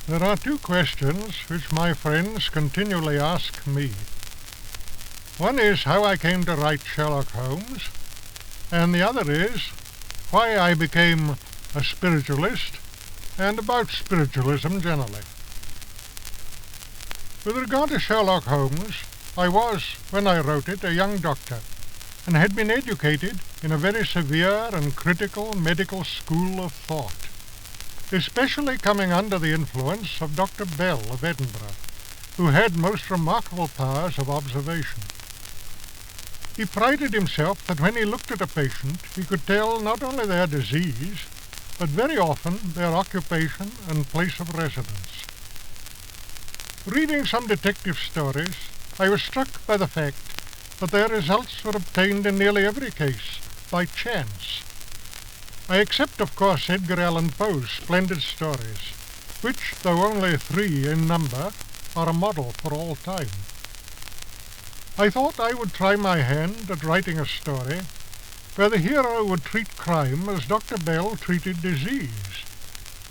There are two questions which my friends continually ask me. One is how I came to write Sherlock Holmes, and the other is why I became a spiritualist and about spiritualism generally. With regard to Sherlock Holmes, I was, when I wrote it, a young doctor, and had been educated in a very severe and critical medical school of thought, especially coming under the influence of Dr. Bell of Edinburgh, who had most remarkable powers of observation. He prided himself that when he looked at a patient, he could tell not only their disease, but very often their occupation and place of residence. Reading some detective stories, I was struck by the fact that their results were obtained in nearly every case by chance. I except, of course, Edgar Allan Poe's splendid stories, which, though only 3 in number, are a model for all time. I thought I would try my hand at writing a story where the hero would treat crime as Dr. Bell treated disease,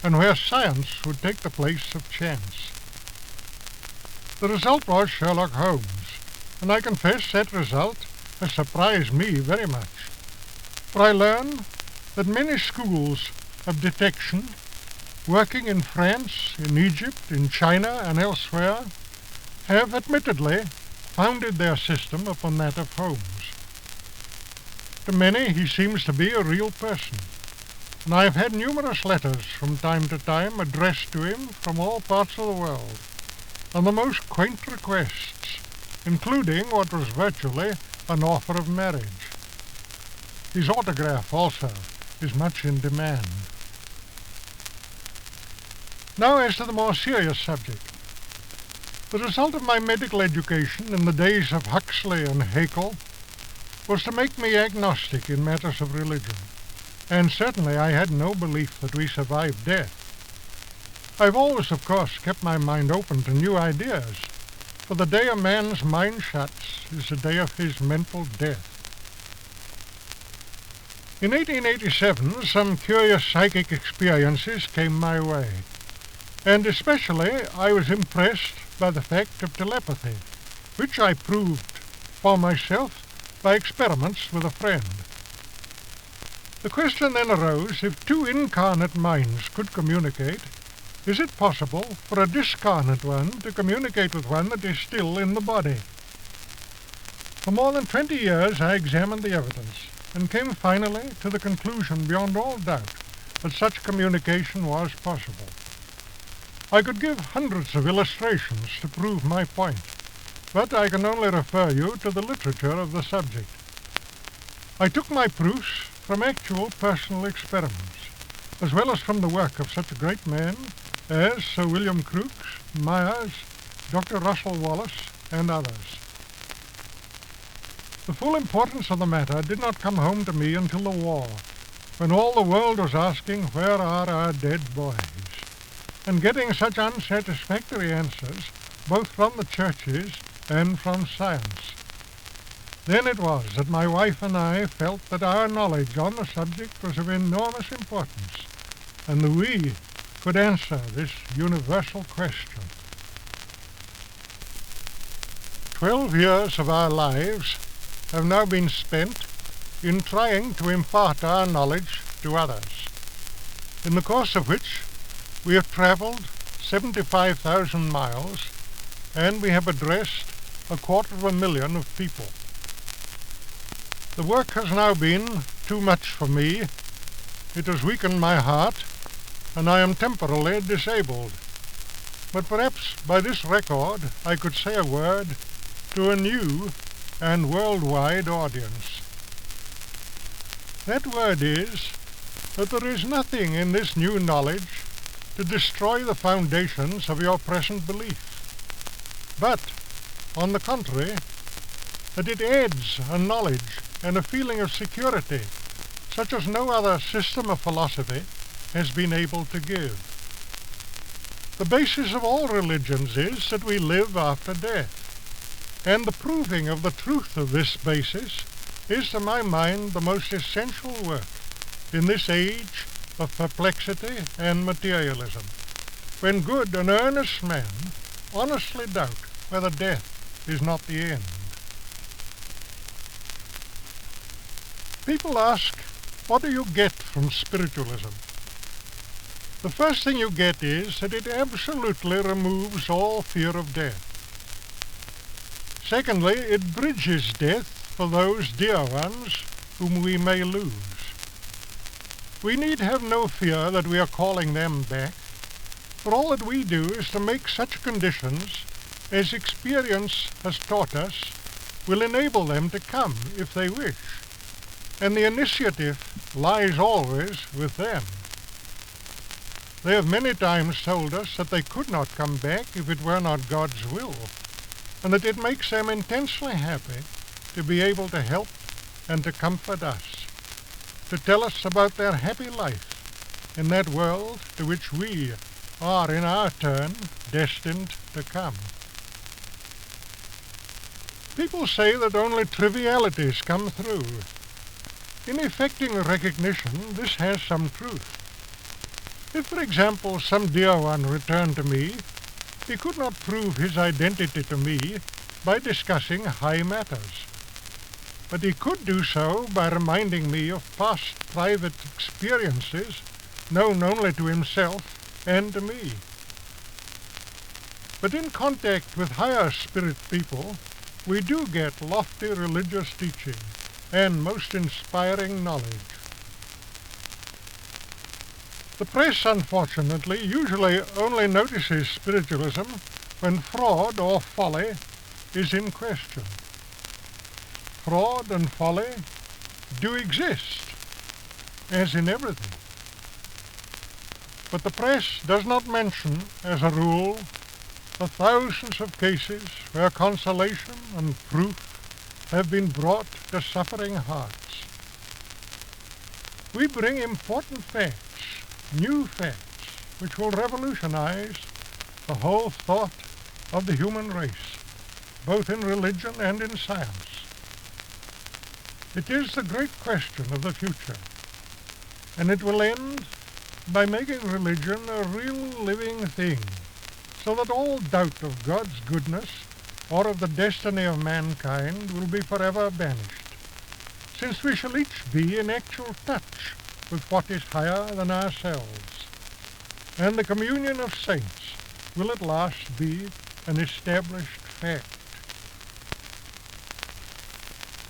and where science would take the place of chance. The result was Sherlock Holmes, and I confess that result has surprised me very much, for I learned that many schools of detection, working in France, in Egypt, in China, and elsewhere, have admittedly founded their system upon that of Holmes. To many he seems to be a real person, and I have had numerous letters from time to time addressed to him from all parts of the world, and the most quaint requests, including what was virtually an offer of marriage. His autograph also is much in demand. Now as to the more serious subject. The result of my medical education in the days of Huxley and Haeckel was to make me agnostic in matters of religion, and certainly I had no belief that we survived death. I've always, of course, kept my mind open to new ideas, for the day a man's mind shuts is the day of his mental death. In 1887, some curious psychic experiences came my way, and especially I was impressed by the fact of telepathy, which I proved for myself by experiments with a friend. The question then arose, if two incarnate minds could communicate, is it possible for a discarnate one to communicate with one that is still in the body? For more than 20 years I examined the evidence, and came finally to the conclusion beyond all doubt that such communication was possible. I could give hundreds of illustrations to prove my point, but I can only refer you to the literature of the subject. I took my proofs from actual personal experiments, as well as from the work of such great men as Sir William Crookes, Myers, Dr. Russell Wallace, and others. The full importance of the matter did not come home to me until the war, when all the world was asking, where are our dead boys? And getting such unsatisfactory answers, both from the churches and from science. Then it was that my wife and I felt that our knowledge on the subject was of enormous importance, and that we could answer this universal question. 12 years of our lives have now been spent in trying to impart our knowledge to others, in the course of which we have traveled 75,000 miles, and we have addressed 250,000 of people. The work has now been too much for me. It has weakened my heart, and I am temporarily disabled. But perhaps by this record I could say a word to a new and worldwide audience. That word is that there is nothing in this new knowledge to destroy the foundations of your present belief, but, on the contrary, that it adds a knowledge and a feeling of security such as no other system of philosophy has been able to give. The basis of all religions is that we live after death, and the proving of the truth of this basis is, to my mind, the most essential work in this age of perplexity and materialism. when good and earnest men honestly doubt whether death is not the end. People ask, what do you get from spiritualism? The first thing you get is that it absolutely removes all fear of death. Secondly, it bridges death for those dear ones whom we may lose. We need have no fear that we are calling them back, for all that we do is to make such conditions as experience has taught us will enable them to come if they wish, and the initiative lies always with them. They have many times told us that they could not come back if it were not God's will, and that it makes them intensely happy to be able to help and to comfort us, to tell us about their happy life in that world to which we are in our turn destined to come. People say that only trivialities come through. In effecting recognition, this has some truth. If, for example, some dear one returned to me, he could not prove his identity to me by discussing high matters. But he could do so by reminding me of past private experiences known only to himself and to me. But in contact with higher spirit people, we do get lofty religious teaching and most inspiring knowledge. The press, unfortunately, usually only notices spiritualism when fraud or folly is in question. Fraud and folly do exist, as in everything. But the press does not mention, as a rule, the thousands of cases where consolation and proof have been brought to suffering hearts. We bring important facts, new facts, which will revolutionize the whole thought of the human race, both in religion and in science. It is the great question of the future, and it will end by making religion a real living thing, so that all doubt of God's goodness or of the destiny of mankind will be forever banished, since we shall each be in actual touch with what is higher than ourselves, and the communion of saints will at last be an established fact.